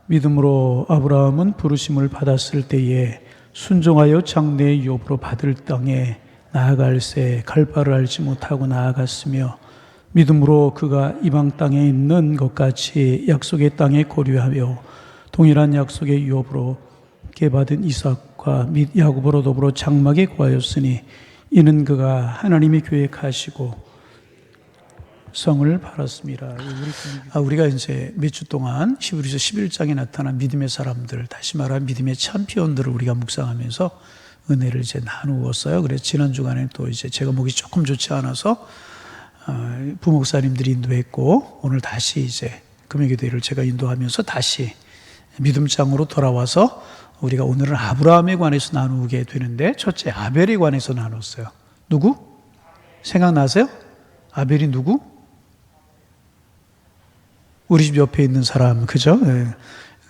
믿음으로 아브라함은 부르심을 받았을 때에 순종하여 장래의 유업으로 받을 땅에 나아갈새 갈 바를 알지 못하고 나아갔으며, 믿음으로 그가 이방 땅에 있는 것 같이 약속의 땅에 거류하며 동일한 약속의 유업으로 받은 이삭과 및 야곱으로 더불어 장막에 거하였으니, 이는 그가 하나님이 계획하시고 성을 바랐습니다. 우리가 이제 몇 주 동안 히브리서 11장에 나타난 믿음의 사람들, 다시 말하면 믿음의 챔피언들을 우리가 묵상하면서 은혜를 이제 나누었어요. 그래서 지난 주간에 또 이제 제가 목이 조금 좋지 않아서 부목사님들이 인도했고, 오늘 다시 이제 금요기도회를 제가 인도하면서 다시 믿음장으로 돌아와서 우리가 오늘은 아브라함에 관해서 나누게 되는데, 첫째 아벨에 관해서 나눴어요. 누구? 생각나세요? 아벨이 누구? 우리 집 옆에 있는 사람, 그죠? 네.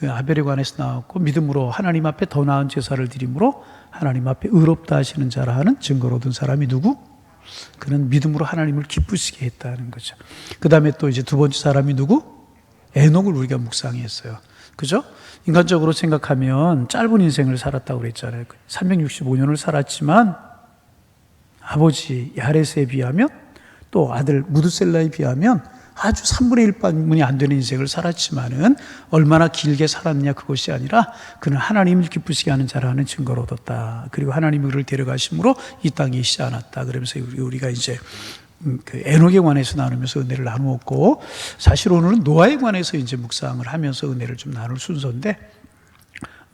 아벨에 관해서 나왔고, 믿음으로 하나님 앞에 더 나은 제사를 드림으로 하나님 앞에 의롭다 하시는 자라 하는 증거를 얻은 사람이 누구? 그는 믿음으로 하나님을 기쁘시게 했다는 거죠. 그 다음에 또 이제 두 번째 사람이 누구? 에녹을 우리가 묵상했어요. 그죠? 인간적으로 생각하면 짧은 인생을 살았다고 그랬잖아요. 365년을 살았지만 아버지 야레스에 비하면, 또 아들 무드셀라에 비하면 아주 3분의 1뿐이 안 되는 인생을 살았지만은 얼마나 길게 살았느냐, 그것이 아니라 그는 하나님을 기쁘시게 하는 자라는 증거를 얻었다. 그리고 하나님이 그를 데려가심으로 이 땅에 있지 않았다. 그러면서 우리가 이제 그 에녹에 관해서 나누면서 은혜를 나누었고, 사실 오늘은 노아에 관해서 이제 묵상을 하면서 은혜를 좀 나눌 순서인데,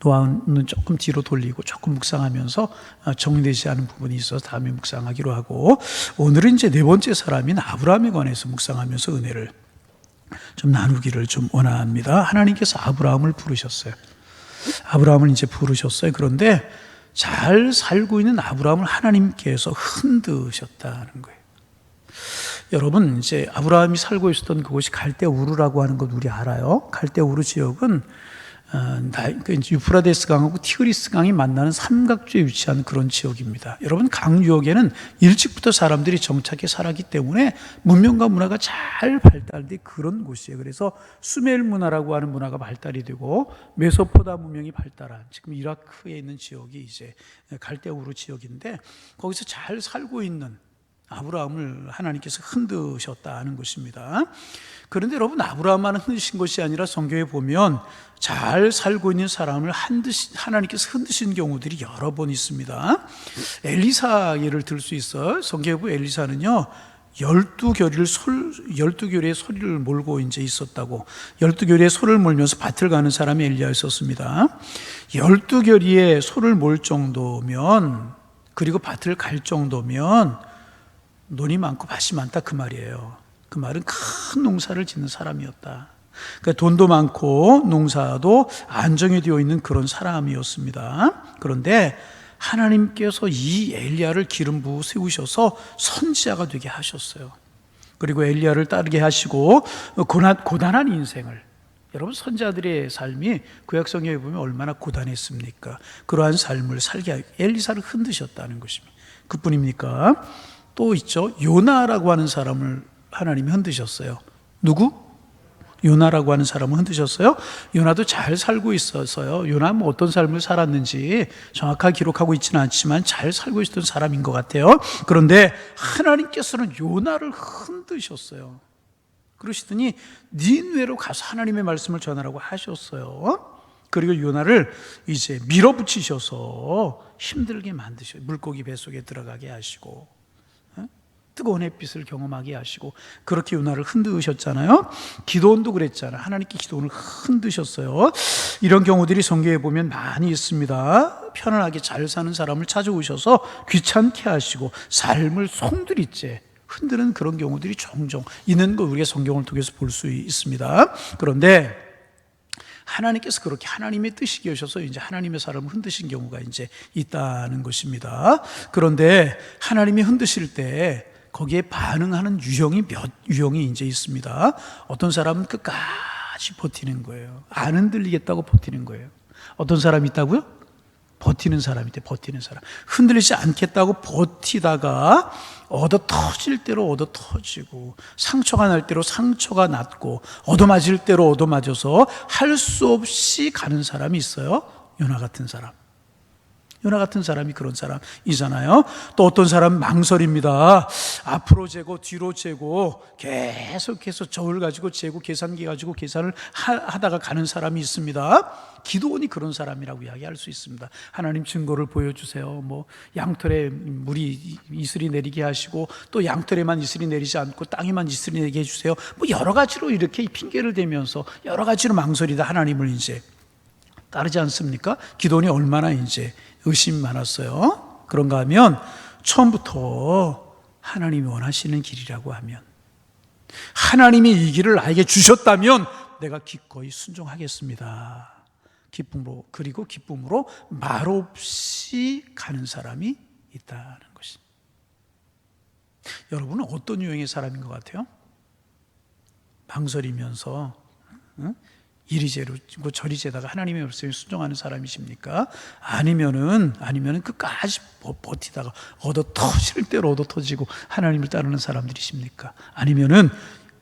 노아는 조금 뒤로 돌리고 조금 묵상하면서 정리되지 않은 부분이 있어서 다음에 묵상하기로 하고, 오늘은 이제 네 번째 사람인 아브라함에 관해서 묵상하면서 은혜를 좀 나누기를 좀 원합니다. 하나님께서 아브라함을 부르셨어요. 아브라함을 이제 부르셨어요. 그런데 잘 살고 있는 아브라함을 하나님께서 흔드셨다는 거예요. 여러분, 이제 아브라함이 살고 있었던 그곳이 갈대 우르라고 하는 것 우리 알아요. 갈대 우르 지역은 유프라데스 강하고 티그리스 강이 만나는 삼각주에 위치한 그런 지역입니다. 여러분, 강유역에는 일찍부터 사람들이 정착해 살았기 때문에 문명과 문화가 잘 발달된 그런 곳이에요. 그래서 수멜 문화라고 하는 문화가 발달이 되고, 메소포다 문명이 발달한 지금 이라크에 있는 지역이 이제 갈대우르 지역인데, 거기서 잘 살고 있는 아브라함을 하나님께서 흔드셨다는 것입니다. 그런데 여러분, 아브라함만 흔드신 것이 아니라 성경에 보면 잘 살고 있는 사람을 하나님께서 흔드신 경우들이 여러 번 있습니다. 엘리사 예를 들 수 있어요. 성경에 보면 엘리사는요, 12교리의 소리를 몰고 이제 있었다고. 12교리의 소를 몰면서 밭을 가는 사람이 엘리야였었습니다. 12교리의 소를 몰 정도면, 그리고 밭을 갈 정도면 논이 많고 밭이 많다, 그 말이에요. 그 말은 큰 농사를 짓는 사람이었다. 그러니까 돈도 많고 농사도 안정이 되어 있는 그런 사람이었습니다. 그런데 하나님께서 이 엘리야를 기름 부어 세우셔서 선지자가 되게 하셨어요. 그리고 엘리야를 따르게 하시고 고단한 인생을, 여러분, 선지자들의 삶이 구약성경에 보면 얼마나 고단했습니까? 그러한 삶을 살게 하고 엘리사를 흔드셨다는 것입니다. 그뿐입니까? 또 있죠. 요나라고 하는 사람을 하나님이 흔드셨어요. 누구? 요나라고 하는 사람을 흔드셨어요. 요나도 잘 살고 있었어요. 요나는 뭐 어떤 삶을 살았는지 정확하게 기록하고 있지는 않지만 잘 살고 있었던 사람인 것 같아요. 그런데 하나님께서는 요나를 흔드셨어요. 그러시더니 니느웨로 가서 하나님의 말씀을 전하라고 하셨어요. 그리고 요나를 이제 밀어붙이셔서 힘들게 만드셔요. 물고기 뱃속에 들어가게 하시고 뜨거운 햇빛을 경험하게 하시고, 그렇게 요나를 흔드셨잖아요. 기도원도 그랬잖아요. 하나님께 기도원을 흔드셨어요. 이런 경우들이 성경에 보면 많이 있습니다. 편안하게 잘 사는 사람을 찾아오셔서 귀찮게 하시고 삶을 송두리째 흔드는 그런 경우들이 종종 있는 걸 우리가 성경을 통해서 볼 수 있습니다. 그런데 하나님께서 그렇게 하나님의 뜻이 계셔서 이제 하나님의 사람을 흔드신 경우가 이제 있다는 것입니다. 그런데 하나님이 흔드실 때 거기에 반응하는 몇 유형이 이제 있습니다. 어떤 사람은 끝까지 버티는 거예요. 안 흔들리겠다고 버티는 거예요. 어떤 사람이 있다고요? 버티는 사람이 돼. 버티는 사람. 흔들리지 않겠다고 버티다가 얻어 터질 대로 얻어 터지고, 상처가 날 대로 상처가 났고, 얻어맞을 대로 얻어맞아서 할 수 없이 가는 사람이 있어요. 요나 같은 사람. 요나 같은 사람이 그런 사람이잖아요. 또 어떤 사람은 망설입니다. 앞으로 재고 뒤로 재고 계속해서 저울 가지고 재고 계산기 가지고 계산을 하다가 가는 사람이 있습니다. 기도원이 그런 사람이라고 이야기할 수 있습니다. 하나님 증거를 보여주세요. 뭐 양털에 물이 이슬이 내리게 하시고, 또 양털에만 이슬이 내리지 않고 땅에만 이슬이 내리게 해주세요. 뭐 여러 가지로 이렇게 핑계를 대면서 여러 가지로 망설이다 하나님을 이제 따르지 않습니까? 기도원이 얼마나 이제 의심이 많았어요. 그런가 하면 처음부터 하나님이 원하시는 길이라고 하면, 하나님이 이 길을 나에게 주셨다면 내가 기꺼이 순종하겠습니다. 기쁨으로, 그리고 기쁨으로 말없이 가는 사람이 있다는 것이. 여러분은 어떤 유형의 사람인 것 같아요? 망설이면서 이리 재고 저리 재다가 하나님의 말씀에 순종하는 사람이십니까? 아니면은 끝까지 버티다가 얻어 터질 대로 얻어 터지고 하나님을 따르는 사람들이십니까? 아니면은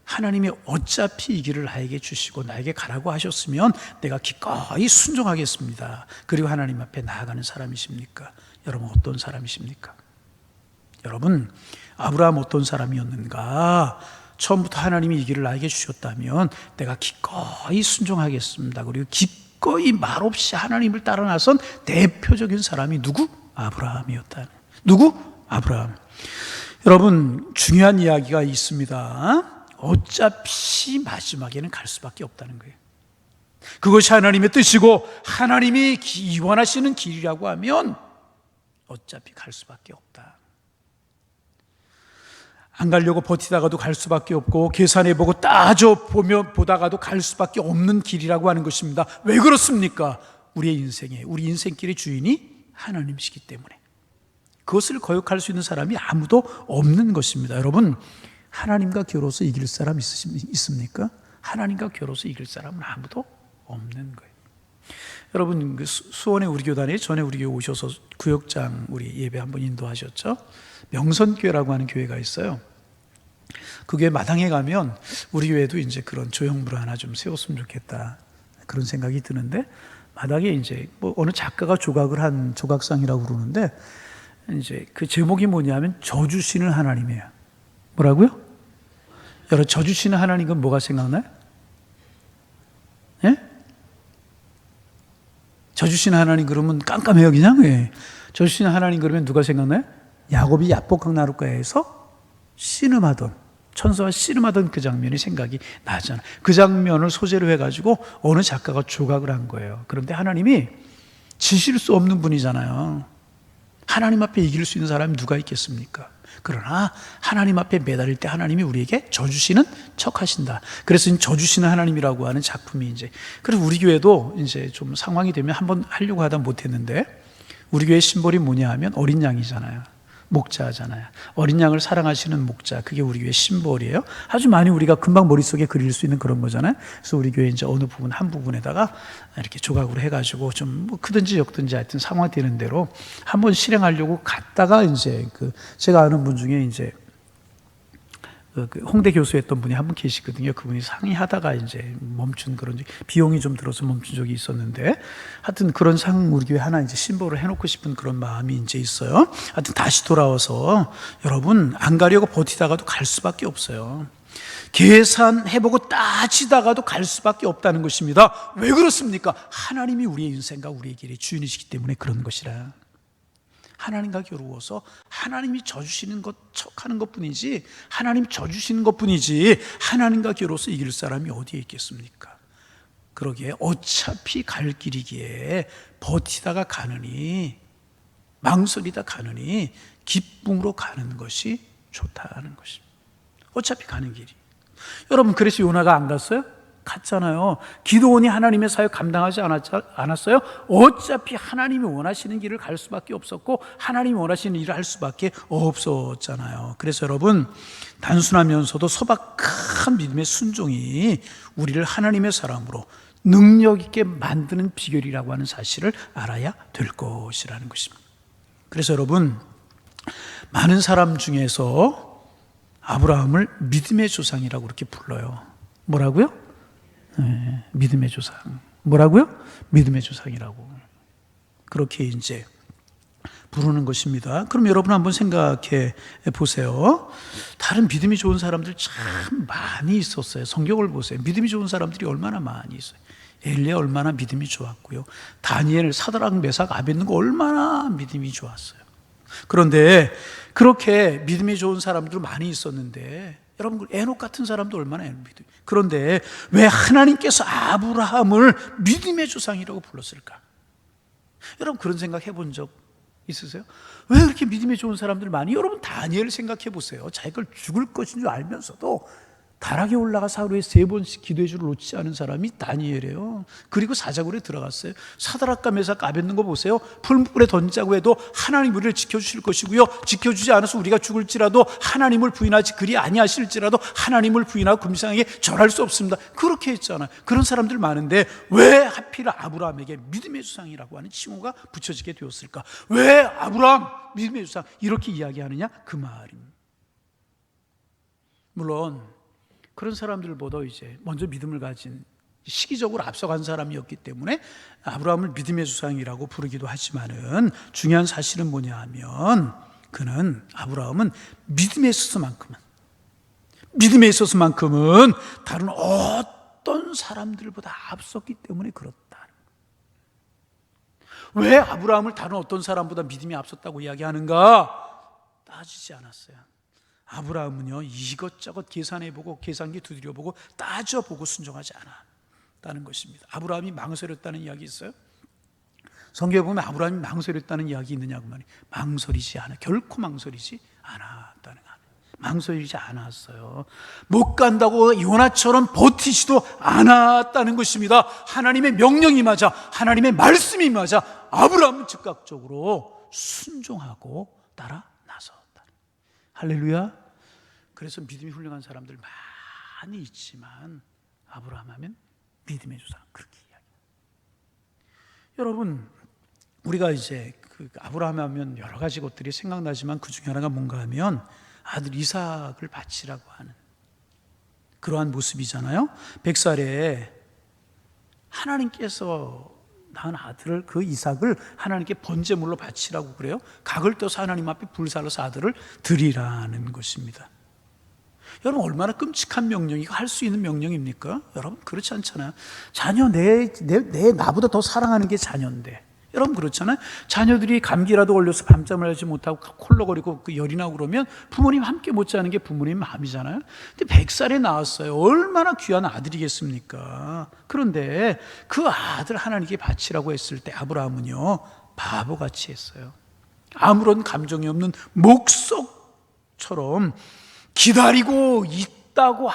하나님이 어차피 이 길을 나에게 주시고 나에게 가라고 하셨으면 내가 기꺼이 순종하겠습니다. 그리고 하나님 앞에 나아가는 사람이십니까? 여러분 어떤 사람이십니까? 여러분 아브라함 어떤 사람이었는가? 처음부터 하나님이 이 길을 나에게 주셨다면 내가 기꺼이 순종하겠습니다. 그리고 기꺼이 말없이 하나님을 따라 나선 대표적인 사람이 누구? 아브라함이었다. 누구? 아브라함. 여러분 중요한 이야기가 있습니다. 어차피 마지막에는 갈 수밖에 없다는 거예요. 그것이 하나님의 뜻이고 하나님이 원하시는 길이라고 하면 어차피 갈 수밖에 없다. 안 가려고 버티다가도 갈 수밖에 없고, 계산해보고 보다가도 갈 수밖에 없는 길이라고 하는 것입니다. 왜 그렇습니까? 우리 인생길의 주인이 하나님이시기 때문에. 그것을 거역할 수 있는 사람이 아무도 없는 것입니다. 여러분 하나님과 겨루어서 이길 사람 있습니까? 하나님과 겨루어서 이길 사람은 아무도 없는 거예요. 여러분 수원의 우리 교단에 전에 우리 교회 오셔서 구역장 우리 예배 한번 인도하셨죠? 명선교회라고 하는 교회가 있어요. 그 교회 마당에 가면 우리 교회도 이제 그런 조형물을 하나 좀 세웠으면 좋겠다 그런 생각이 드는데, 마당에 이제 뭐 어느 작가가 조각을 한 조각상이라고 그러는데, 이제 그 제목이 뭐냐면 저주시는 하나님이에요. 뭐라고요? 여러분 저주시는 하나님은 뭐가 생각나요? 예? 저주시는 하나님 그러면 깜깜해요 그냥. 예. 저주시는 하나님 그러면 누가 생각나요? 야곱이 야복강 나룻가에서 천사와 씨름하던 그 장면이 생각이 나잖아요. 그 장면을 소재로 해가지고 어느 작가가 조각을 한 거예요. 그런데 하나님이 지실 수 없는 분이잖아요. 하나님 앞에 이길 수 있는 사람이 누가 있겠습니까? 그러나 하나님 앞에 매달릴 때 하나님이 우리에게 져주시는 척 하신다. 그래서 져주시는 하나님이라고 하는 작품이 이제, 그래서 우리 교회도 이제 좀 상황이 되면 한번 하려고 하다 못했는데, 우리 교회 심볼이 뭐냐 하면 어린 양이잖아요. 목자잖아요. 어린 양을 사랑하시는 목자, 그게 우리 교회 심볼이에요. 아주 많이 우리가 금방 머릿속에 그릴 수 있는 그런 거잖아요. 그래서 우리 교회 이제 어느 부분 한 부분에다가 이렇게 조각으로 해가지고 좀 뭐 크든지 적든지 하여튼 상황되는 대로 한번 실행하려고 갔다가 이제 제가 아는 분 중에 이제 그 홍대 교수였던 분이 한 분 계시거든요. 그분이 상의하다가 이제 멈춘 그런 비용이 좀 들어서 멈춘 적이 있었는데, 하여튼 그런 우리 교회 하나 이제 심볼을 해놓고 싶은 그런 마음이 이제 있어요. 하여튼 다시 돌아와서 여러분 안 가려고 버티다가도 갈 수밖에 없어요. 계산해보고 따지다가도 갈 수밖에 없다는 것입니다. 왜 그렇습니까? 하나님이 우리의 인생과 우리의 길의 주인이시기 때문에 그런 것이라. 하나님과 겨루어서 하나님이 져주시는 것 척하는 것뿐이지, 하나님 져주시는 것뿐이지 하나님과 겨루어서 이길 사람이 어디에 있겠습니까? 그러기에 어차피 갈 길이기에 버티다가 가느니, 망설이다 가느니 기쁨으로 가는 것이 좋다는 것입니다. 어차피 가는 길이. 여러분 그래서 요나가 안 갔어요? 갔잖아요. 기도원이 하나님의 사역 감당하지 않았어요? 어차피 하나님이 원하시는 길을 갈 수밖에 없었고 하나님이 원하시는 일을 할 수밖에 없었잖아요. 그래서 여러분 단순하면서도 소박한 믿음의 순종이 우리를 하나님의 사람으로 능력 있게 만드는 비결이라고 하는 사실을 알아야 될 것이라는 것입니다. 그래서 여러분, 많은 사람 중에서 아브라함을 믿음의 조상이라고 그렇게 불러요. 뭐라고요? 네, 믿음의 조상. 뭐라고요? 믿음의 조상이라고. 그렇게 이제 부르는 것입니다. 그럼 여러분 한번 생각해 보세요. 다른 믿음이 좋은 사람들 참 많이 있었어요. 성경을 보세요. 믿음이 좋은 사람들이 얼마나 많이 있어요. 엘리야 얼마나 믿음이 좋았고요. 다니엘, 사드락, 메삭, 아벳느고 얼마나 믿음이 좋았어요. 그런데 그렇게 믿음이 좋은 사람들 많이 있었는데, 여러분 에녹 같은 사람도 얼마나 믿음. 그런데 왜 하나님께서 아브라함을 믿음의 조상이라고 불렀을까? 여러분 그런 생각 해본 적 있으세요? 왜 그렇게 믿음이 좋은 사람들 많이? 여러분 다니엘 생각해 보세요. 자기가 죽을 것인 줄 알면서도 다락에 올라가서 하루에 3번씩 기도의 줄을 놓지 않은 사람이 다니엘이에요. 그리고 사자굴에 들어갔어요. 사드락과 메삭, 아벳느고 보세요. 풀물에 던지자고 해도 하나님 우리를 지켜주실 것이고요, 지켜주지 않아서 우리가 죽을지라도 하나님을 부인하지 그리 아니하실지라도 하나님을 부인하고 금상에게 절할 수 없습니다. 그렇게 했잖아요. 그런 사람들 많은데 왜 하필 아브라함에게 믿음의 조상이라고 하는 칭호가 붙여지게 되었을까? 왜 아브라함 믿음의 조상 이렇게 이야기하느냐? 그 말입니다. 물론 그런 사람들보다 이제 먼저 믿음을 가진 시기적으로 앞서간 사람이었기 때문에 아브라함을 믿음의 조상이라고 부르기도 하지만은 중요한 사실은 뭐냐 하면 아브라함은 믿음에 있어서만큼은 다른 어떤 사람들보다 앞섰기 때문에 그렇다. 왜 아브라함을 다른 어떤 사람보다 믿음이 앞섰다고 이야기하는가? 따지지 않았어요. 아브라함은요, 이것저것 계산해보고 계산기 두드려보고 따져보고 순종하지 않았다는 것입니다. 아브라함이 망설였다는 이야기 있어요? 성경에 보면 아브라함이 망설였다는 이야기 있느냐고 말이에요. 결코 망설이지 않았다는 거예요. 망설이지 않았어요. 못 간다고 요나처럼 버티지도 않았다는 것입니다. 하나님의 명령이 맞아, 하나님의 말씀이 맞아 아브라함은 즉각적으로 순종하고 따라 나섰다. 할렐루야. 그래서 믿음이 훌륭한 사람들 많이 있지만 아브라함 하면 믿음의 조상, 그렇게 이야기해요. 여러분, 우리가 이제 아브라함 하면 여러 가지 것들이 생각나지만 그 중에 하나가 뭔가 하면 아들 이삭을 바치라고 하는 그러한 모습이잖아요. 100살에 하나님께서 낳은 아들을, 그 이삭을 하나님께 번제물로 바치라고 그래요. 각을 떠서 하나님 앞에 불살라서 아들을 드리라는 것입니다. 여러분 얼마나 끔찍한 명령이고 할 수 있는 명령입니까? 여러분 그렇지 않잖아요. 자녀 내 나보다 더 사랑하는 게 자녀인데, 여러분 그렇잖아요. 자녀들이 감기라도 걸려서 밤잠을 자지 못하고 콜록거리고 열이 나고 그러면 부모님 함께 못 자는 게 부모님 마음이잖아요. 근데 100살에 낳았어요. 얼마나 귀한 아들이겠습니까? 그런데 그 아들 하나님께 바치라고 했을 때 아브라함은요, 바보같이 했어요. 아무런 감정이 없는 목석처럼 기다리고 있었다고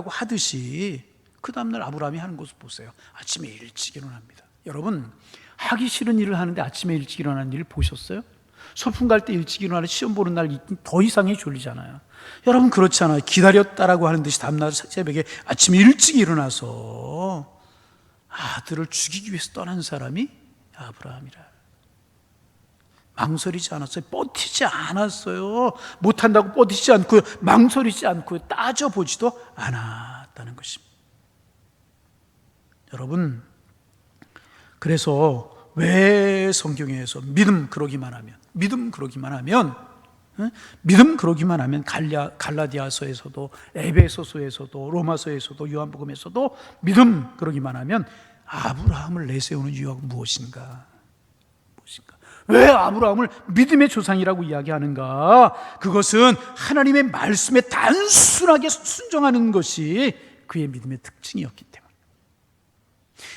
하듯이 그 다음날 아브라함이 하는 것을 보세요. 아침에 일찍 일어납니다. 여러분 하기 싫은 일을 하는데 아침에 일찍 일어나는 일을 보셨어요? 소풍 갈 때 일찍 일어나는 시험 보는 날 더 이상이 졸리잖아요. 여러분 그렇잖아요. 기다렸다라고 하는 듯이 다음날 새벽에 아침에 일찍 일어나서 아들을 죽이기 위해서 떠난 사람이 아브라함이라. 망설이지 않았어요. 버티지 않았어요. 못한다고 버티지 않고요, 망설이지 않고요, 따져보지도 않았다는 것입니다. 여러분 그래서 왜 성경에서 믿음 그러기만 하면 갈라디아서에서도 에베소서에서도 로마서에서도 요한복음에서도 믿음 그러기만 하면 아브라함을 내세우는 이유가 무엇인가? 왜 아브라함을 믿음의 조상이라고 이야기하는가? 그것은 하나님의 말씀에 단순하게 순종하는 것이 그의 믿음의 특징이었기 때문에,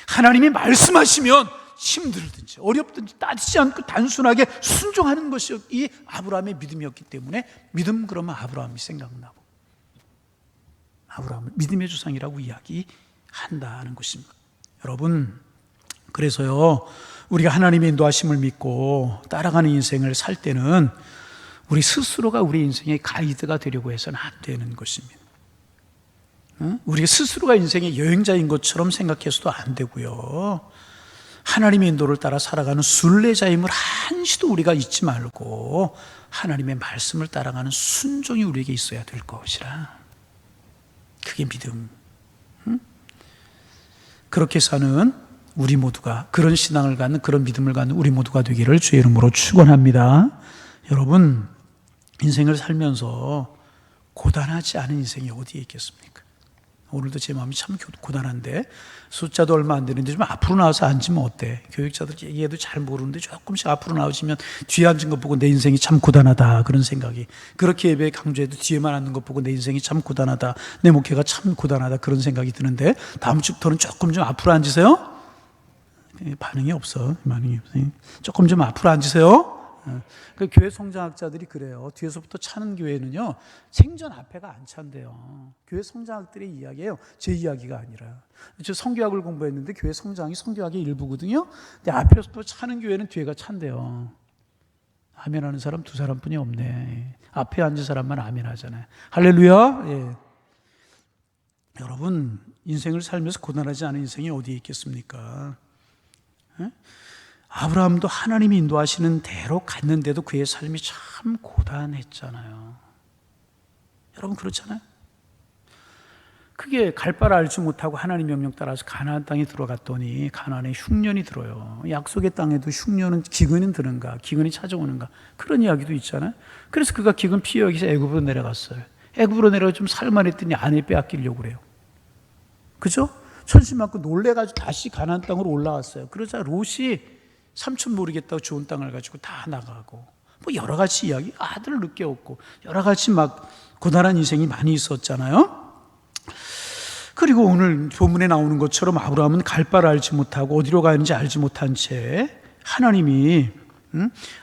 하나님이 말씀하시면 힘들든지 어렵든지 따지지 않고 단순하게 순종하는 것이 이 아브라함의 믿음이었기 때문에 믿음 그러면 아브라함이 생각나고 아브라함을 믿음의 조상이라고 이야기한다는 것입니다. 여러분 그래서요, 우리가 하나님의 인도하심을 믿고 따라가는 인생을 살 때는 우리 스스로가 우리 인생의 가이드가 되려고 해서는 안 되는 것입니다. 우리가 스스로가 인생의 여행자인 것처럼 생각해서도 안 되고요. 하나님의 인도를 따라 살아가는 순례자임을 한시도 우리가 잊지 말고 하나님의 말씀을 따라가는 순종이 우리에게 있어야 될 것이라. 그게 믿음. 그렇게 사는 우리 모두가, 그런 신앙을 갖는, 그런 믿음을 갖는 우리 모두가 되기를 주의 이름으로 축원합니다. 여러분, 인생을 살면서 고단하지 않은 인생이 어디에 있겠습니까? 오늘도 제 마음이 참 고단한데, 숫자도 얼마 안 되는데 좀 앞으로 나와서 앉으면 어때? 교육자들 얘기해도 잘 모르는데 조금씩 앞으로 나오시면 뒤에 앉은 것 보고 내 인생이 참 고단하다, 그런 생각이. 그렇게 예배 강조해도 뒤에만 앉는 것 보고 내 인생이 참 고단하다, 내 목회가 참 고단하다, 그런 생각이 드는데, 다음 주부터는 조금 좀 앞으로 앉으세요. 반응이 없어. 조금 좀 앞으로 앉으세요. 그 교회 성장학자들이 그래요. 뒤에서부터 차는 교회는요, 생전 앞에가 안 찬대요. 교회 성장학들의 이야기예요. 제 이야기가 아니라. 저 성교학을 공부했는데 교회 성장이 성교학의 일부거든요. 근데 앞에서부터 차는 교회는 뒤에가 찬대요. 아멘하는 사람 두 사람뿐이 없네. 앞에 앉은 사람만 아멘하잖아요. 할렐루야. 예. 여러분, 인생을 살면서 고단하지 않은 인생이 어디에 있겠습니까? 예? 아브라함도 하나님이 인도하시는 대로 갔는데도 그의 삶이 참 고단했잖아요. 여러분 그렇잖아요. 그게 갈 바를 알지 못하고 하나님 명령 따라서 가나안 땅에 들어갔더니 가나안에 흉년이 들어요. 약속의 땅에도 흉년은 기근이 드는가, 기근이 찾아오는가, 그런 이야기도 있잖아요. 그래서 그가 기근 피해 여기서 애굽으로 내려갔어요. 애굽으로 내려가 좀 살만했더니 아내 빼앗기려고 그래요. 그죠? 천신 맞고 놀래가지고 다시 가나안 땅으로 올라왔어요. 그러자 롯이 삼촌 모르겠다고 좋은 땅을 가지고 다 나가고, 뭐 여러 가지 이야기, 아들을 늦게 얻고, 여러 가지 막 고단한 인생이 많이 있었잖아요. 그리고 오늘 본문에 나오는 것처럼 아브라함은 갈 바를 알지 못하고 어디로 가는지 알지 못한 채 하나님이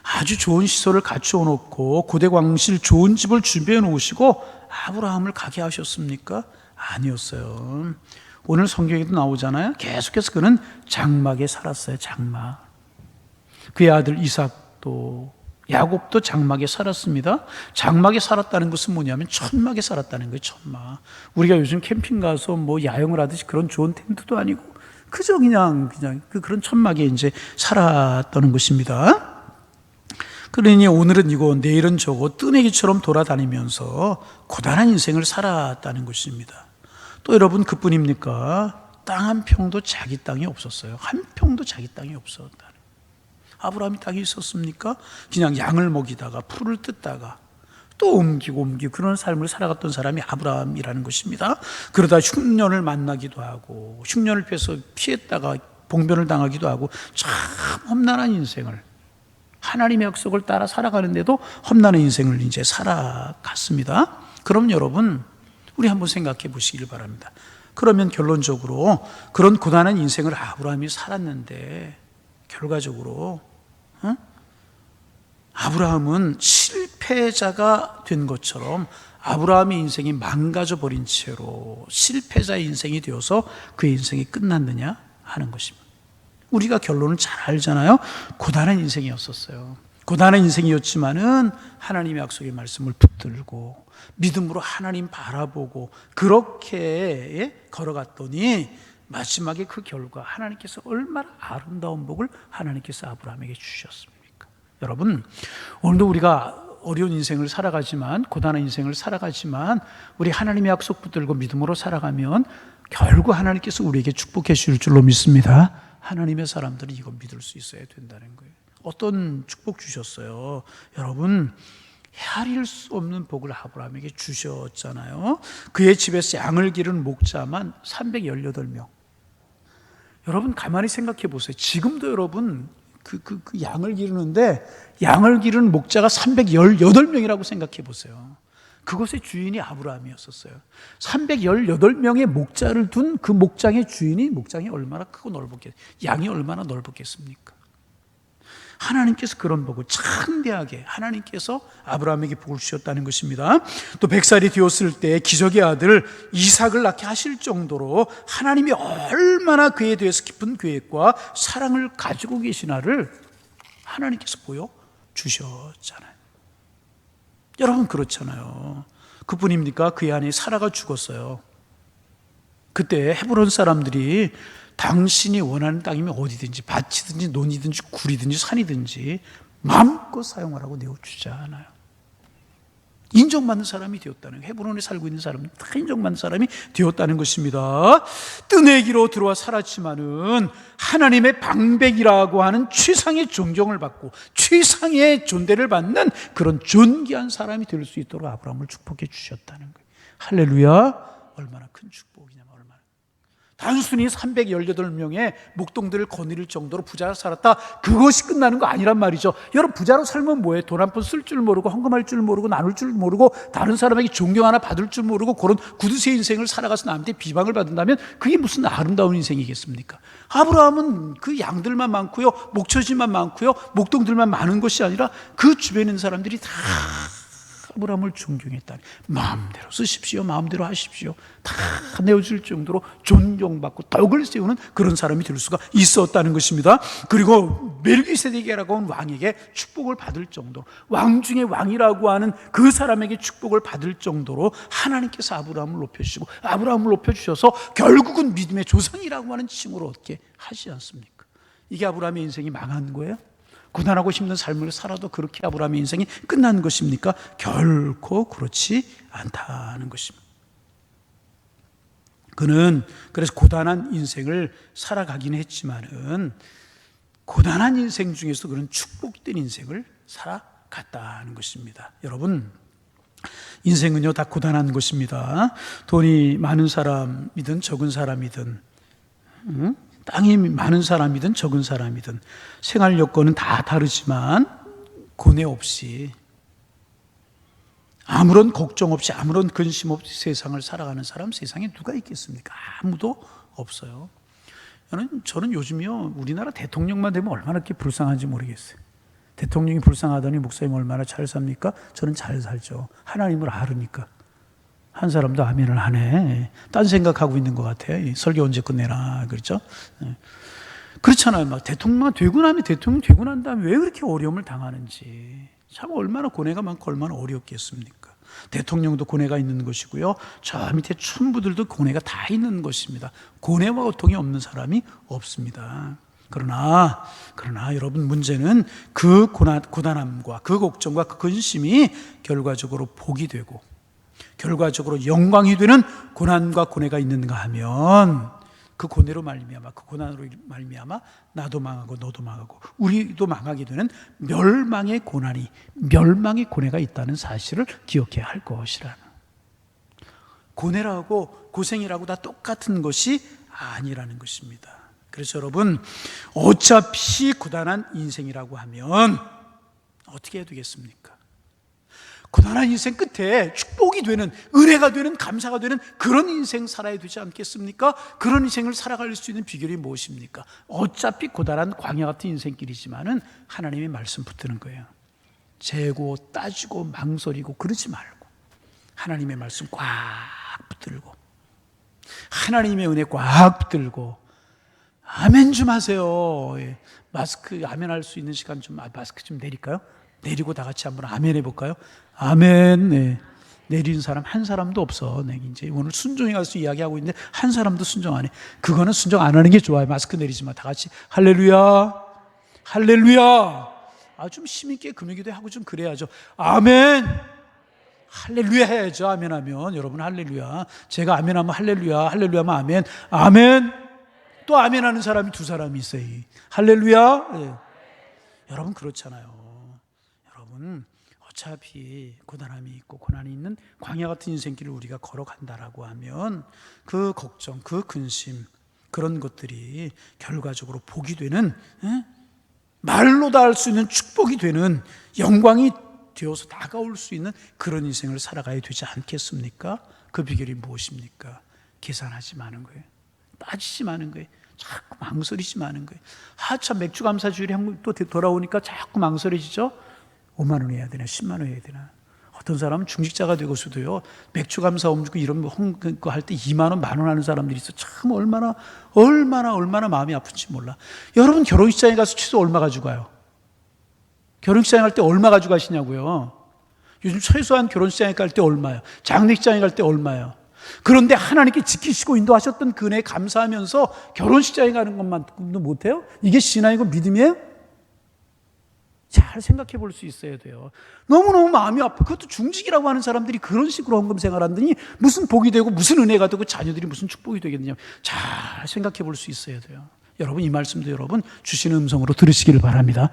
아주 좋은 시설을 갖추어 놓고 고대 광실 좋은 집을 준비해 놓으시고 아브라함을 가게 하셨습니까? 아니었어요. 오늘 성경에도 나오잖아요. 계속해서 그는 장막에 살았어요. 장막. 그의 아들 이삭도, 야곱도 장막에 살았습니다. 장막에 살았다는 것은 뭐냐면 천막에 살았다는 거예요. 천막. 우리가 요즘 캠핑 가서 뭐 야영을 하듯이 그런 좋은 텐트도 아니고 그저 그냥 그런 천막에 이제 살았다는 것입니다. 그러니 오늘은 이거, 내일은 저거 뜨내기처럼 돌아다니면서 고단한 인생을 살았다는 것입니다. 또 여러분 그뿐입니까? 땅 한 평도 자기 땅이 없었어요. 한 평도 자기 땅이 없었다. 아브라함이 땅이 있었습니까? 그냥 양을 먹이다가 풀을 뜯다가 또 옮기고 그런 삶을 살아갔던 사람이 아브라함이라는 것입니다. 그러다 흉년을 만나기도 하고 흉년을 피했다가 봉변을 당하기도 하고 참 험난한 인생을, 하나님의 약속을 따라 살아가는데도 험난한 인생을 이제 살아갔습니다. 그럼 여러분, 우리 한번 생각해 보시길 바랍니다. 그러면 결론적으로 그런 고단한 인생을 아브라함이 살았는데 결과적으로 아브라함은 실패자가 된 것처럼 아브라함의 인생이 망가져 버린 채로 실패자의 인생이 되어서 그의 인생이 끝났느냐 하는 것입니다. 우리가 결론을 잘 알잖아요. 고단한 인생이었었어요. 고단한 인생이었지만은 하나님의 약속의 말씀을 붙들고 믿음으로 하나님 바라보고 그렇게 걸어갔더니 마지막에 그 결과 하나님께서 얼마나 아름다운 복을 하나님께서 아브라함에게 주셨습니까? 여러분, 오늘도 우리가 어려운 인생을 살아가지만, 고단한 인생을 살아가지만 우리 하나님의 약속 붙들고 믿음으로 살아가면 결국 하나님께서 우리에게 축복해 주실 줄로 믿습니다. 하나님의 사람들은 이거 믿을 수 있어야 된다는 거예요. 어떤 축복 주셨어요? 여러분, 헤아릴 수 없는 복을 아브라함에게 주셨잖아요. 그의 집에서 양을 기르는 목자만 318명. 여러분 가만히 생각해 보세요. 지금도 여러분 그 양을 기르는데 양을 기르는 목자가 318명이라고 생각해 보세요. 그것의 주인이 아브라함이었었어요. 318명의 목자를 둔 그 목장의 주인이, 목장이 얼마나 크고 넓었겠, 양이 얼마나 넓었겠습니까? 하나님께서 그런 복을 창대하게 하나님께서 아브라함에게 복을 주셨다는 것입니다. 또 100살이 되었을 때 기적의 아들 이삭을 낳게 하실 정도로 하나님이 얼마나 그에 대해서 깊은 계획과 사랑을 가지고 계시나를 하나님께서 보여주셨잖아요. 여러분 그렇잖아요. 그뿐입니까? 그의 아내 사라가 죽었어요. 그때 헤브론 사람들이 당신이 원하는 땅이면 어디든지 밭이든지 논이든지 굴이든지 산이든지 마음껏 사용하라고 내어주잖아요. 인정받는 사람이 되었다는 거예요. 헤브론에 살고 있는 사람은 다 인정받는 사람이 되었다는 것입니다. 뜨내기로 들어와 살았지만은 하나님의 방백이라고 하는 최상의 존경을 받고 최상의 존대를 받는 그런 존귀한 사람이 될 수 있도록 아브라함을 축복해 주셨다는 거예요. 할렐루야. 얼마나 큰 축복이냐면 얼마나. 단순히 318명의 목동들을 거느릴 정도로 부자로 살았다, 그것이 끝나는 거 아니란 말이죠. 여러분, 부자로 살면 뭐예요? 돈 한 푼 쓸 줄 모르고 헌금할 줄 모르고 나눌 줄 모르고 다른 사람에게 존경 하나 받을 줄 모르고 그런 구두쇠 인생을 살아가서 남한테 비방을 받는다면 그게 무슨 아름다운 인생이겠습니까? 아브라함은 그 양들만 많고요, 목처지만 많고요, 목동들만 많은 것이 아니라 그 주변에 있는 사람들이 다 아브라함을 존경했다. 마음대로 쓰십시오, 마음대로 하십시오, 다 내어줄 정도로 존경받고 덕을 세우는 그런 사람이 될 수가 있었다는 것입니다. 그리고 멜기세덱이라고 하는 왕에게 축복을 받을 정도로, 왕 중에 왕이라고 하는 그 사람에게 축복을 받을 정도로 하나님께서 아브라함을 높여주시고 아브라함을 높여주셔서 결국은 믿음의 조상이라고 하는 칭호를 얻게 하지 않습니까? 이게 아브라함의 인생이 망한 거예요? 고단하고 힘든 삶을 살아도 그렇게 아브라함의 인생이 끝난 것입니까? 결코 그렇지 않다는 것입니다. 그는 그래서 고단한 인생을 살아가긴 했지만은 고단한 인생 중에서 그런 축복된 인생을 살아갔다는 것입니다. 여러분, 인생은요 다 고단한 것입니다. 돈이 많은 사람이든 적은 사람이든, 땅이 많은 사람이든 적은 사람이든 생활 여건은 다 다르지만 고뇌 없이, 아무런 걱정 없이, 아무런 근심 없이 세상을 살아가는 사람 세상에 누가 있겠습니까? 아무도 없어요. 저는 요즘이요, 우리나라 대통령만 되면 얼마나 이렇게 불쌍한지 모르겠어요. 대통령이 불쌍하더니 목사님 얼마나 잘 삽니까? 저는 잘 살죠. 하나님을 알으니까. 한 사람도 아멘을 하네. 딴 생각하고 있는 것 같아. 설교 언제 끝내나, 그렇죠? 그렇잖아요. 막 대통령 되고 나면, 대통령 되고 난 다음에 왜 그렇게 어려움을 당하는지. 참 얼마나 고뇌가 많고 얼마나 어렵겠습니까? 대통령도 고뇌가 있는 것이고요, 저 밑에 춘부들도 고뇌가 다 있는 것입니다. 고뇌와 고통이 없는 사람이 없습니다. 그러나 여러분, 문제는 그 고단함과 그 걱정과 그 근심이 결과적으로 복이 되고 결과적으로 영광이 되는 고난과 고뇌가 있는가 하면, 그 고뇌로 말미암아, 그 고난으로 말미암아 나도 망하고 너도 망하고 우리도 망하게 되는 멸망의 고난이, 멸망의 고뇌가 있다는 사실을 기억해야 할 것이라는. 고뇌라고 고생이라고 다 똑같은 것이 아니라는 것입니다. 그래서 여러분, 어차피 고단한 인생이라고 하면 어떻게 해야 되겠습니까? 고단한 인생 끝에 축복이 되는, 은혜가 되는, 감사가 되는 그런 인생 살아야 되지 않겠습니까? 그런 인생을 살아갈 수 있는 비결이 무엇입니까? 어차피 고단한 광야 같은 인생길이지만은 하나님의 말씀 붙드는 거예요. 재고 따지고 망설이고 그러지 말고 하나님의 말씀 꽉 붙들고 하나님의 은혜 꽉 붙들고 아멘 좀 하세요. 마스크 아멘 할 수 있는 시간 좀, 마스크 좀 내릴까요? 내리고 다 같이 한번 아멘 해볼까요? 아멘. 네. 내리는 사람 한 사람도 없어. 네, 이제 오늘 순종해 가서 이야기하고 있는데 한 사람도 순종 안 해. 그거는 순종 안 하는 게 좋아요. 마스크 내리지 마. 다 같이 할렐루야, 할렐루야. 좀 힘있게 금요기도 하고 좀 그래야죠. 아멘. 할렐루야 해야죠. 아멘 하면. 여러분, 할렐루야. 제가 아멘 하면 할렐루야, 할렐루야 하면 아멘, 아멘. 또 아멘 하는 사람이 두 사람이 있어요. 할렐루야. 네. 여러분, 그렇잖아요. 여러분, 어차피 고단함이 있고 고난이 있는 광야 같은 인생길을 우리가 걸어간다라고 하면 그 걱정, 그 근심, 그런 것들이 결과적으로 복이 되는, 말로 다 할 수 있는 축복이 되는, 영광이 되어서 다가올 수 있는 그런 인생을 살아가야 되지 않겠습니까? 그 비결이 무엇입니까? 계산하지 마는 거예요. 따지지 마는 거예요. 자꾸 망설이지 마는 거예요. 참 맥주 감사 주일에 또 돌아오니까 자꾸 망설여지죠? 5만 원 해야 되나 10만 원 해야 되나. 어떤 사람은 중직자가 되고서도요, 맥주 감사 옮기고 이런 거 할 때 2만 원, 만 원 하는 사람들이 있어. 참 얼마나 마음이 아픈지 몰라. 여러분, 결혼식장에 가서 취소 얼마 가지고 가요? 결혼식장에 갈 때 얼마 가지고 가시냐고요? 요즘 최소한 결혼식장에 갈 때 얼마예요? 장례식장에 갈 때 얼마예요? 그런데 하나님께 지키시고 인도하셨던 그 은혜에 감사하면서 결혼식장에 가는 것만큼도 못해요? 이게 신앙이고 믿음이에요? 잘 생각해 볼 수 있어야 돼요. 너무너무 마음이 아파. 그것도 중직이라고 하는 사람들이 그런 식으로 헌금 생활하더니 무슨 복이 되고 무슨 은혜가 되고 자녀들이 무슨 축복이 되겠느냐. 잘 생각해 볼 수 있어야 돼요. 여러분, 이 말씀도 여러분 주시는 음성으로 들으시기를 바랍니다.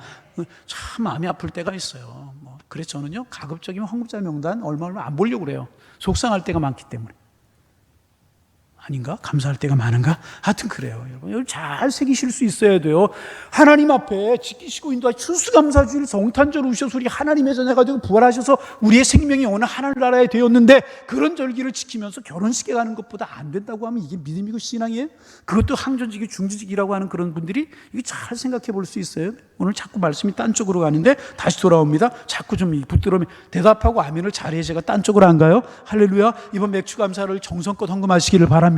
참 마음이 아플 때가 있어요. 그래서 저는요, 가급적이면 헌금자 명단 얼마 안 보려고 그래요. 속상할 때가 많기 때문에. 아닌가? 감사할 때가 많은가? 하여튼 그래요. 여러분, 잘 새기실 수 있어야 돼요. 하나님 앞에 지키시고 인도하시 추수감사주일 성탄절 우셔서 우리 하나님의 자녀가 되고 부활하셔서 우리의 생명이 오늘 하늘나라에 되었는데 그런 절기를 지키면서 결혼식에 가는 것보다 안 된다고 하면 이게 믿음이고 신앙이에요? 그것도 항전직이 중지직이라고 하는 그런 분들이 이게 잘 생각해 볼 수 있어요. 오늘 자꾸 말씀이 딴 쪽으로 가는데 다시 돌아옵니다. 자꾸 좀 붙들으면 대답하고 아멘을 잘해. 제가 딴 쪽으로 안 가요? 할렐루야. 이번 맥주감사를 정성껏 헌금하시기를 바랍니다.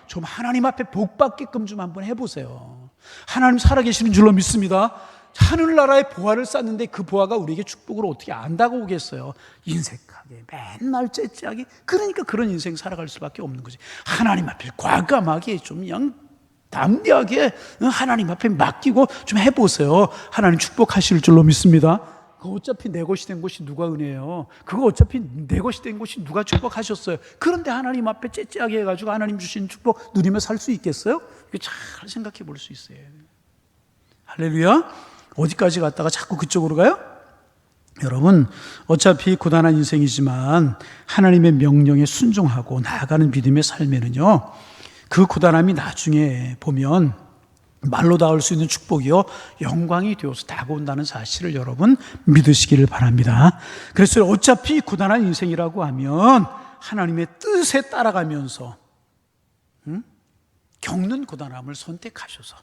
좀 하나님 앞에 복 받게끔 좀 한번 해보세요. 하나님 살아계시는 줄로 믿습니다. 하늘나라의 보화를 쌓는데 그 보화가 우리에게 축복을 어떻게 안다고 오겠어요? 인색하게 맨날 째째하게. 그러니까 그런 인생 살아갈 수밖에 없는 거지. 하나님 앞에 과감하게 좀 그냥 담대하게 하나님 앞에 맡기고 좀 해보세요. 하나님 축복하실 줄로 믿습니다. 그거 어차피 내 것이 된 것이 누가 은혜예요? 그거 어차피 내 것이 된 것이 누가 축복하셨어요? 그런데 하나님 앞에 째째하게 해가지고 하나님 주신 축복 누리며 살 수 있겠어요? 이거 잘 생각해 볼 수 있어요. 할렐루야. 어디까지 갔다가 자꾸 그쪽으로 가요? 여러분, 어차피 고단한 인생이지만 하나님의 명령에 순종하고 나아가는 믿음의 삶에는요, 그 고단함이 나중에 보면 말로 닿을 수 있는 축복이요, 영광이 되어서 다가온다는 사실을 여러분 믿으시기를 바랍니다. 그래서 어차피 고단한 인생이라고 하면 하나님의 뜻에 따라가면서 겪는 고단함을 선택하셔서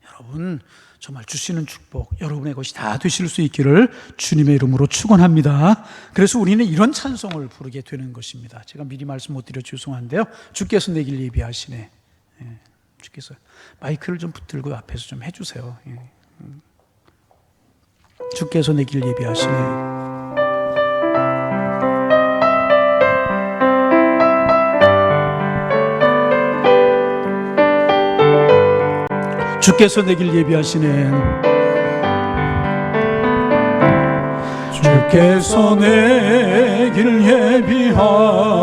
여러분 정말 주시는 축복, 여러분의 것이 다 되실 수 있기를 주님의 이름으로 축원합니다. 그래서 우리는 이런 찬송을 부르게 되는 것입니다. 제가 미리 말씀 못 드려 죄송한데요, 주께서 내길 예비하시네. 주께서 마이크를 좀 붙들고 앞에서 좀 해주세요. 주께서 내길 예비하시네. 주께서 내길 예비하시네. 주께서 내길 예비하시네.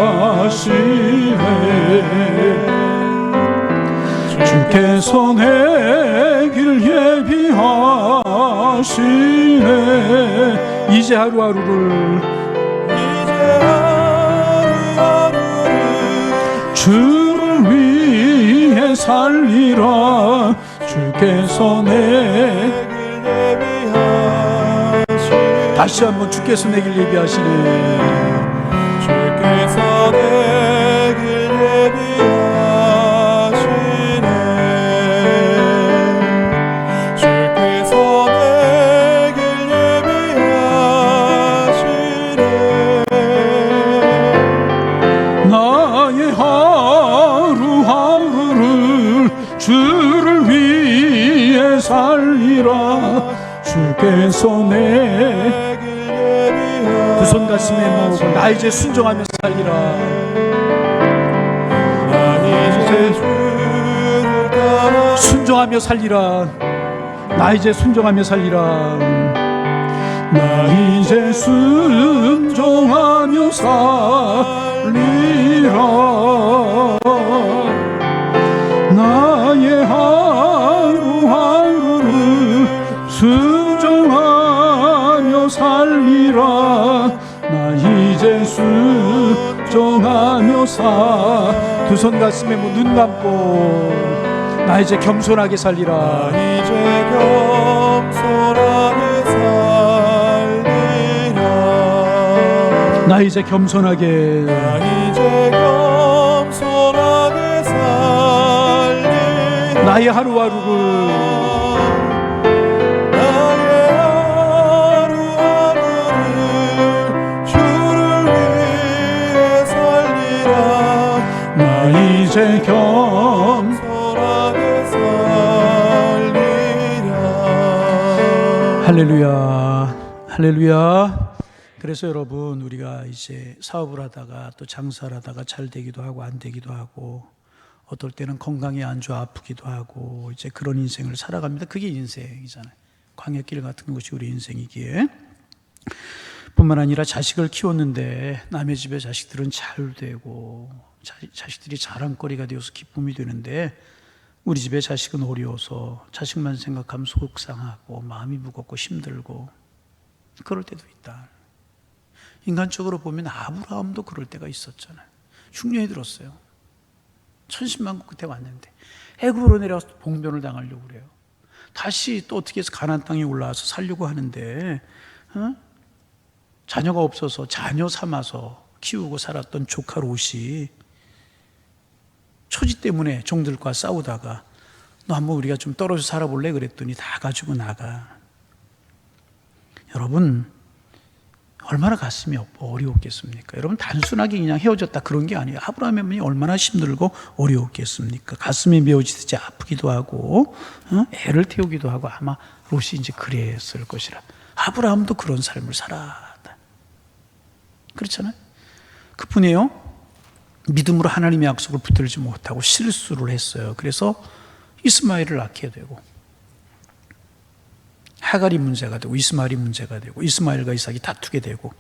주께서 내길 예비하시네. 이제 하루하루를 주를 위해 살리라. 주께서 내길 예비하시네. 다시 한번 주께서 내길 예비하시네. 주께서 내길 예비하시네. 살리라. 주께서 내길 예비하시네. 두 손 가슴에 모으고 나 이제 순종하며 살리라. 나 이제 주를 따라 순종하며 살리라. 나 이제 순종하며 살리라. 나 이제 순종하며 살리라. 나의 하루하루를 순종하며 살리라. 나 이제 순종하며 두 손 가슴에 눈 감고 나 이제 겸손하게 살리라. 나 이제 겸손하게 살리라. 나 이제 겸손하게. 나 이제 겸손하게 살리라. 나의 하루하루를 이제 겸손하게 살리라. 할렐루야, 할렐루야. 그래서 여러분, 우리가 이제 사업을 하다가 또 장사를 하다가 잘 되기도 하고 안 되기도 하고 어떨 때는 건강이 안 좋아 아프기도 하고 이제 그런 인생을 살아갑니다. 그게 인생이잖아요. 광야길 같은 것이 우리 인생이기에. 뿐만 아니라 자식을 키웠는데 남의 집의 자식들은 잘 되고 자식들이 자랑거리가 되어서 기쁨이 되는데 우리 집의 자식은 어려워서 자식만 생각하면 속상하고 마음이 무겁고 힘들고 그럴 때도 있다. 인간적으로 보면 아브라함도 그럴 때가 있었잖아요. 흉년이 들었어요. 천신만고 끝에 왔는데 애굽으로 내려와서 봉변을 당하려고 그래요. 다시 또 어떻게 해서 가나안 땅에 올라와서 살려고 하는데 자녀가 없어서 자녀 삼아서 키우고 살았던 조카 롯이 초지 때문에 종들과 싸우다가 너 한번 우리가 좀 떨어져 살아볼래? 그랬더니 다 가지고 나가. 여러분, 얼마나 가슴이 어려웠겠습니까? 여러분, 단순하게 그냥 헤어졌다 그런 게 아니에요. 아브라함의 몸이 얼마나 힘들고 어려웠겠습니까? 가슴이 메어지듯이 아프기도 하고 애를 태우기도 하고 아마 롯이 이제 그랬을 것이라. 아브라함도 그런 삶을 살았다. 그렇잖아요. 그뿐이에요. 믿음으로 하나님의 약속을 붙들지 못하고 실수를 했어요. 그래서 이스마엘을 낳게 되고 하갈이 문제가 되고 이스마엘이 문제가 되고 이스마엘과 이삭이 다투게 되고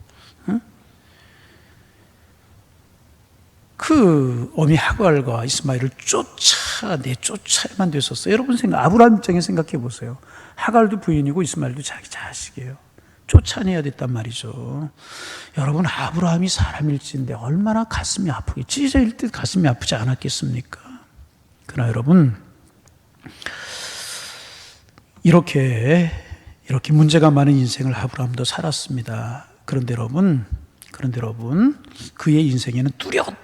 그 어미 하갈과 이스마엘을 쫓아야만 됐었어요. 여러분 아브라함 입장에 생각해 보세요. 하갈도 부인이고 이스마엘도 자기 자식이에요. 쫓아내야 됐단 말이죠. 여러분, 아브라함이 사람일진데 얼마나 가슴이 아프게 찢어질 듯 가슴이 아프지 않았겠습니까? 그러나 여러분, 이렇게 문제가 많은 인생을 아브라함도 살았습니다. 그런데 여러분, 그의 인생에는 뚜렷한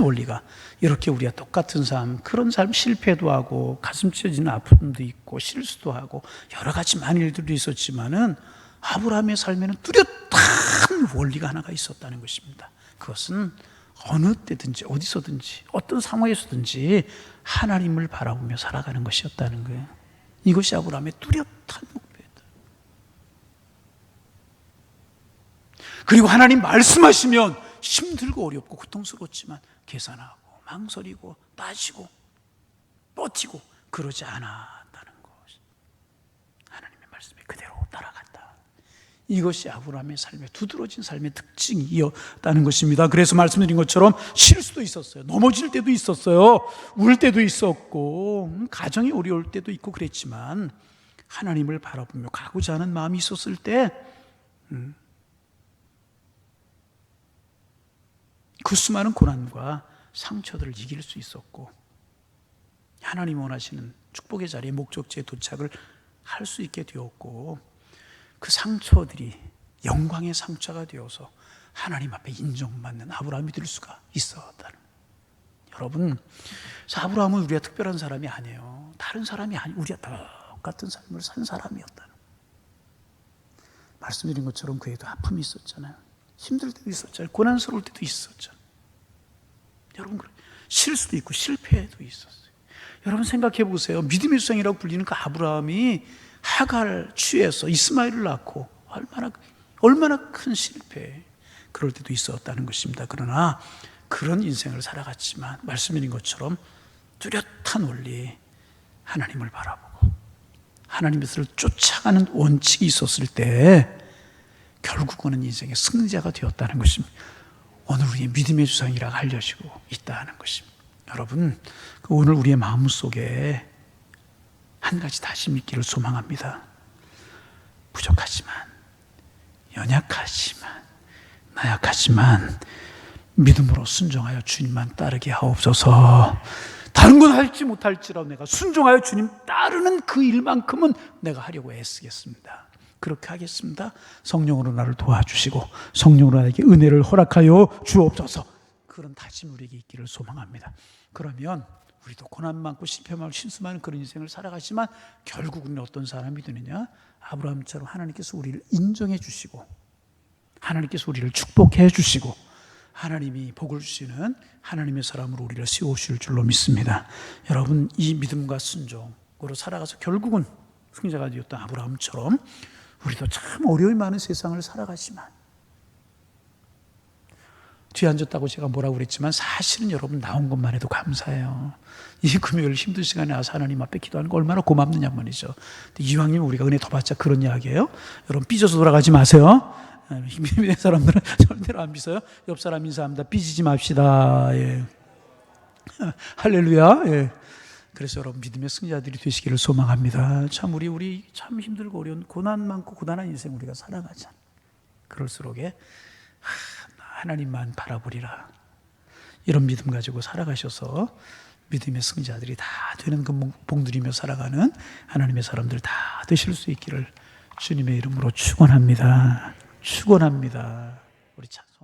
원리가 이렇게 우리가 똑같은 삶, 그런 삶 실패도 하고 가슴 찢어지는 아픔도 있고 실수도 하고 여러 가지 많은 일들도 있었지만은 아브라함의 삶에는 뚜렷한 원리가 하나가 있었다는 것입니다. 그것은 어느 때든지 어디서든지 어떤 상황에서든지 하나님을 바라보며 살아가는 것이었다는 거예요. 이것이 아브라함의 뚜렷한 목표였다. 그리고 하나님 말씀하시면 힘들고 어렵고 고통스럽지만 계산하고 망설이고 따지고 버티고 그러지 않았다는 것. 하나님의 말씀에 그대로 따라간다. 이것이 아브라함의 삶의 두드러진 삶의 특징이었다는 것입니다. 그래서 말씀드린 것처럼 실수도 있었어요. 넘어질 때도 있었어요. 울 때도 있었고 가정이 어려울 때도 있고 그랬지만 하나님을 바라보며 가고자 하는 마음이 있었을 때 그 수많은 고난과 상처들을 이길 수 있었고 하나님 원하시는 축복의 자리에 목적지에 도착을 할 수 있게 되었고 그 상처들이 영광의 상처가 되어서 하나님 앞에 인정받는 아브라함이 될 수가 있었다는. 여러분, 아브라함은 우리가 특별한 사람이 아니에요. 다른 사람이 아니에요. 우리가 똑같은 삶을 산 사람이었다는. 말씀드린 것처럼 그에도 아픔이 있었잖아요. 힘들 때도 있었잖아요. 고난스러울 때도 있었잖아요. 여러분, 실수도 있고 실패도 있었어요. 여러분 생각해 보세요. 믿음의 수상이라고 불리는 그 아브라함이 하갈 취해서 이스마엘을 낳고 얼마나 큰 실패, 그럴 때도 있었다는 것입니다. 그러나 그런 인생을 살아갔지만 말씀드린 것처럼 뚜렷한 원리, 하나님을 바라보고 하나님의 쫓아가는 원칙이 있었을 때 결국은 인생의 승리자가 되었다는 것입니다. 오늘 우리의 믿음의 주상이라고 알려지고 있다는 것입니다. 여러분, 오늘 우리의 마음속에 한 가지 다시 믿기를 소망합니다. 부족하지만, 연약하지만, 나약하지만 믿음으로 순종하여 주님만 따르게 하옵소서. 다른 건 할지 못할지라도 내가 순종하여 주님 따르는 그 일만큼은 내가 하려고 애쓰겠습니다. 그렇게 하겠습니다. 성령으로 나를 도와주시고 성령으로 나에게 은혜를 허락하여 주옵소서. 그런 다짐 우리에게 있기를 소망합니다. 그러면 우리도 고난 많고 실패 많고 실수 많은 그런 인생을 살아가지만 결국은 어떤 사람이 되느냐? 아브라함처럼 하나님께서 우리를 인정해 주시고 하나님께서 우리를 축복해 주시고 하나님이 복을 주시는 하나님의 사람으로 우리를 세우실 줄로 믿습니다. 여러분, 이 믿음과 순종으로 살아가서 결국은 승자가 되었던 아브라함처럼 우리도 참 어려움이 많은 세상을 살아가지만 뒤에 앉았다고 제가 뭐라고 그랬지만 사실은 여러분 나온 것만 해도 감사해요. 이 금요일 힘든 시간에 와서 하나님 앞에 기도하는 거 얼마나 고맙느냐 말이죠. 이왕이면 우리가 은혜 더 받자 그런 이야기예요. 여러분 삐져서 돌아가지 마세요. 힘이 된 사람들은 절대로 안 삐져요. 옆 사람 인사합니다. 삐지지 맙시다. 예. 할렐루야. 예. 그래서 여러분 믿음의 승자들이 되시기를 소망합니다. 참 우리 참 힘들고 어려운 고난 많고 고단한 인생 우리가 살아가잖아. 그럴수록에 하나님만 바라보리라. 이런 믿음 가지고 살아가셔서 믿음의 승자들이 다 되는 그 봉들이며 살아가는 하나님의 사람들 다 되실 수 있기를 주님의 이름으로 축원합니다. 축원합니다. 우리 찬송합니다.